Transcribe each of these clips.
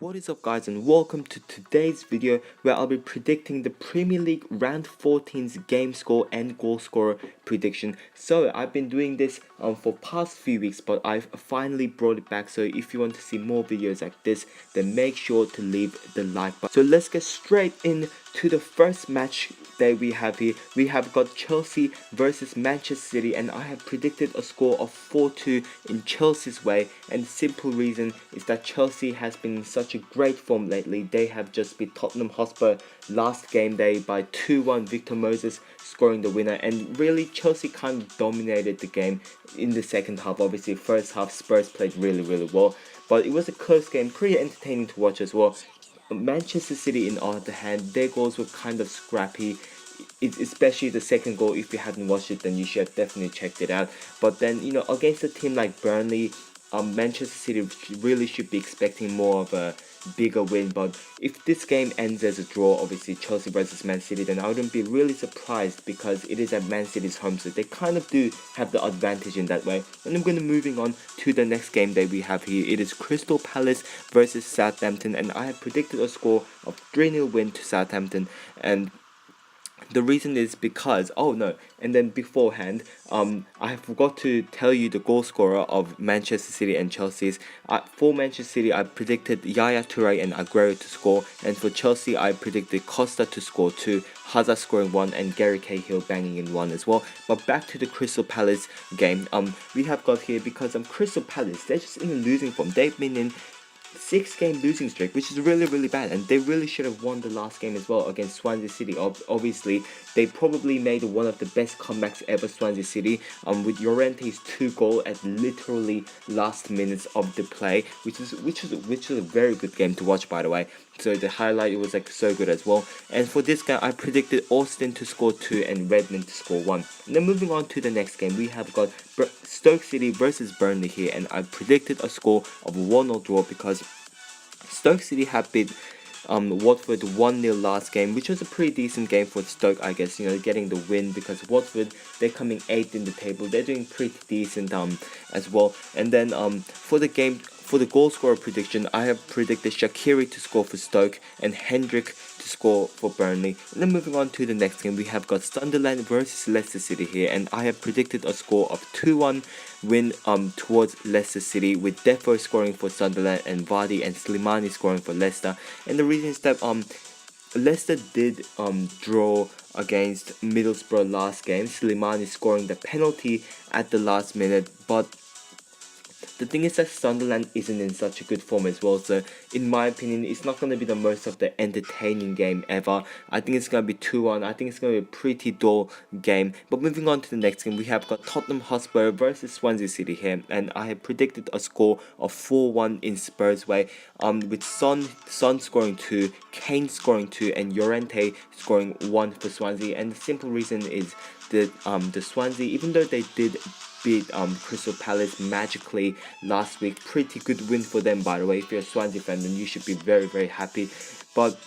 What is up guys, and welcome to today's video where I'll be predicting the Premier League Round 14's game score and goal scorer prediction. So I've been doing this for past few weeks, but I've finally brought it back. So if you want to see more videos like this, then make sure to leave the like button. So let's get straight into the first match that we have here. We have got Chelsea versus Manchester City, and I have predicted a score of 4-2 in Chelsea's way, and the simple reason is that Chelsea has been in such a great form lately. They have just beat Tottenham Hotspur last game day by 2-1, Victor Moses scoring the winner, and really Chelsea kind of dominated the game in the second half. Obviously first half Spurs played really well, but it was a close game, pretty entertaining to watch as well. Manchester City, in other hand, their goals were kind of scrappy, especially the second goal. If you haven't watched it, then you should have definitely checked it out. But then, against a team like Burnley, Manchester City really should be expecting more of a bigger win. But if this game ends as a draw, obviously Chelsea versus Man City, then I wouldn't be really surprised, because it is at Man City's home, so they kind of do have the advantage in that way. And I'm going to moving on to the next game that we have here. It is Crystal Palace versus Southampton, and I have predicted a score of 3-0 win to Southampton. And the reason is because, and then beforehand, I forgot to tell you the goal scorer of Manchester City and Chelsea's. For Manchester City, I predicted Yaya Toure and Aguero to score, and for Chelsea, I predicted Costa to score 2, Hazard scoring 1, and Gary Cahill banging in 1 as well. But back to the Crystal Palace game, we have got here, because Crystal Palace, they're just in a losing form. They've been in 6-game losing streak, which is really bad, and they really should have won the last game as well against Swansea City. Obviously they probably made one of the best comebacks ever, Swansea City, with Llorente's 2 goal at literally last minutes of the play, which is a very good game to watch, by the way. So the highlight, it was so good as well. And for this guy, I predicted Austin to score 2 and Redmond to score 1. And then moving on to the next game, we have got Stoke City versus Burnley here, and I predicted a score of 1-0 draw, because Stoke City have beat Watford 1-0 last game, which was a pretty decent game for Stoke, I guess, getting the win, because Watford, they're coming 8th in the table. They're doing pretty decent as well. And then for the goal scorer prediction, I have predicted Shaqiri to score for Stoke and Hendrick to score for Burnley. And then moving on to the next game, we have got Sunderland versus Leicester City here, and I have predicted a score of 2-1 win towards Leicester City, with Defo scoring for Sunderland and Vardy and Slimani scoring for Leicester. And the reason is that Leicester did draw against Middlesbrough last game, Slimani scoring the penalty at the last minute. But the thing is that Sunderland isn't in such a good form as well, so in my opinion, it's not going to be the most of the entertaining game ever. I think it's going to be 2-1. I think it's going to be a pretty dull game. But moving on to the next game, we have got Tottenham Hotspur versus Swansea City here, and I have predicted a score of 4-1 in Spurs way, with Son scoring 2, Kane scoring 2, and Llorente scoring 1 for Swansea. And the simple reason is that the Swansea, even though they did beat Crystal Palace magically last week, pretty good win for them, by the way. If you're a Swansea fan, then you should be very happy. But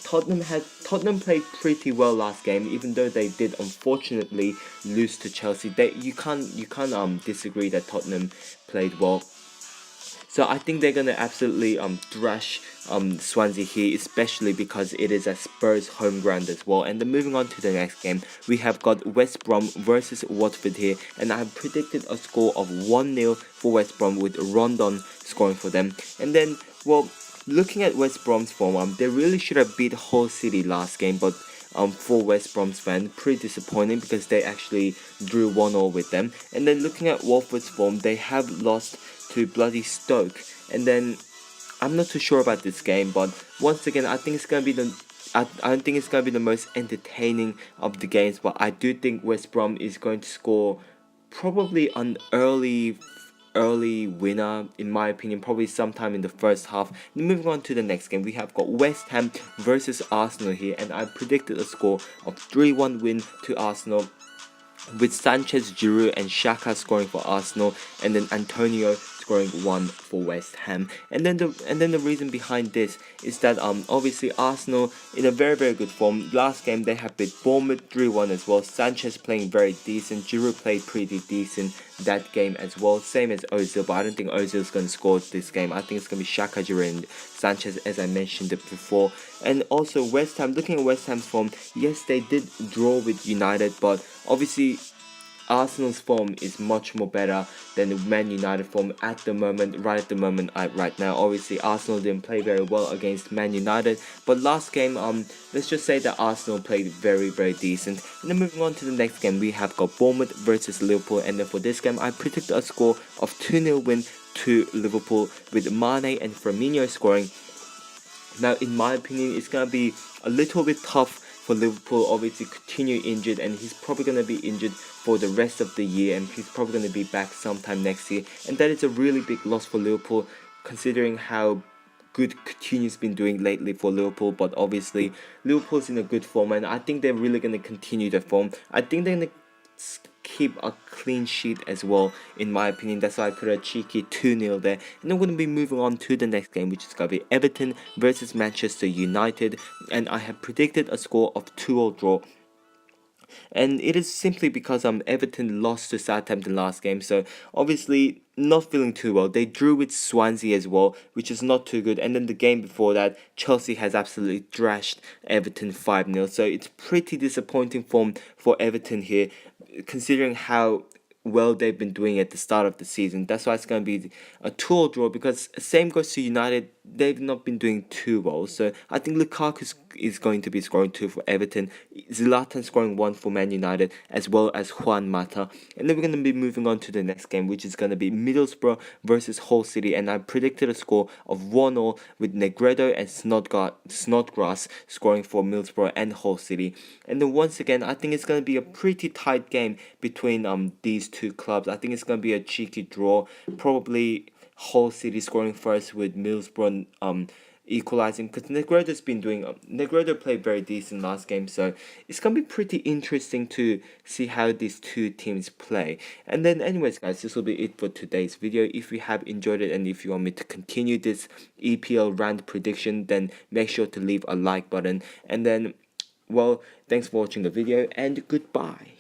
Tottenham played pretty well last game, even though they did unfortunately lose to Chelsea. You can't disagree that Tottenham played well. So I think they're gonna absolutely thrash Swansea here, especially because it is a Spurs home ground as well. And then moving on to the next game, we have got West Brom versus Watford here, and I have predicted a score of 1-0 for West Brom, with Rondon scoring for them. And then, well, looking at West Brom's form, they really should have beat Hull City last game, but for West Brom's fan, pretty disappointing, because they actually drew 1-0 with them. And then looking at Watford's form, they have lost to bloody Stoke, and then I'm not too sure about this game, but once again, I think it's gonna be I don't think it's gonna be the most entertaining of the games, but I do think West Brom is going to score probably an early winner, in my opinion, probably sometime in the first half. And moving on to the next game, we have got West Ham versus Arsenal here, and I predicted a score of 3-1 win to Arsenal, with Sanchez, Giroud and Xhaka scoring for Arsenal, and then Antonio scoring 1 for West Ham. And then the reason behind this is that obviously Arsenal in a very good form. Last game they have beat Bournemouth 3-1 as well. Sanchez playing very decent. Giroud played pretty decent that game as well. Same as Ozil, but I don't think Ozil's going to score this game. I think it's going to be Xhaka, Giroud and Sanchez, as I mentioned it before. And also West Ham, looking at West Ham's form, yes, they did draw with United, but obviously Arsenal's form is much more better than the Man United form at the moment, right now. Obviously, Arsenal didn't play very well against Man United, but last game, let's just say that Arsenal played very decent. And then moving on to the next game, we have got Bournemouth versus Liverpool, and then for this game, I predict a score of 2-0 win to Liverpool with Mane and Firmino scoring. Now, in my opinion, it's gonna be a little bit tough for Liverpool, obviously continue injured, and he's probably going to be injured for the rest of the year, and he's probably going to be back sometime next year, and that is a really big loss for Liverpool considering how good Coutinho's been doing lately for Liverpool. But obviously Liverpool's in a good form, and I think they're really going to continue their form. I think they're going to keep a clean sheet as well, in my opinion. That's why I put a cheeky 2-0 there. And I'm going to be moving on to the next game, which is going to be Everton versus Manchester United, and I have predicted a score of 2-0 draw. And it is simply because Everton lost to Southampton last game, so obviously not feeling too well. They drew with Swansea as well, which is not too good. And then the game before that, Chelsea has absolutely thrashed Everton 5-0. So it's pretty disappointing form for Everton here, considering how well they've been doing at the start of the season. That's why it's going to be a 2-0 draw, because same goes to United. They've not been doing too well. So I think Lukaku is going to be scoring 2 for Everton. Zlatan scoring 1 for Man United, as well as Juan Mata. And then we're going to be moving on to the next game, which is going to be Middlesbrough versus Hull City. And I predicted a score of 1-0 with Negredo and Snodgrass scoring for Middlesbrough and Hull City. And then once again, I think it's going to be a pretty tight game between these two clubs. I think it's going to be a cheeky draw. Probably Hull City scoring first with Middlesbrough equalizing, because Negredo played very decent last game, so it's gonna be pretty interesting to see how these two teams play. And then anyways guys, this will be it for today's video. If you have enjoyed it and if you want me to continue this EPL round prediction, then make sure to leave a like button. And then, well, thanks for watching the video and goodbye.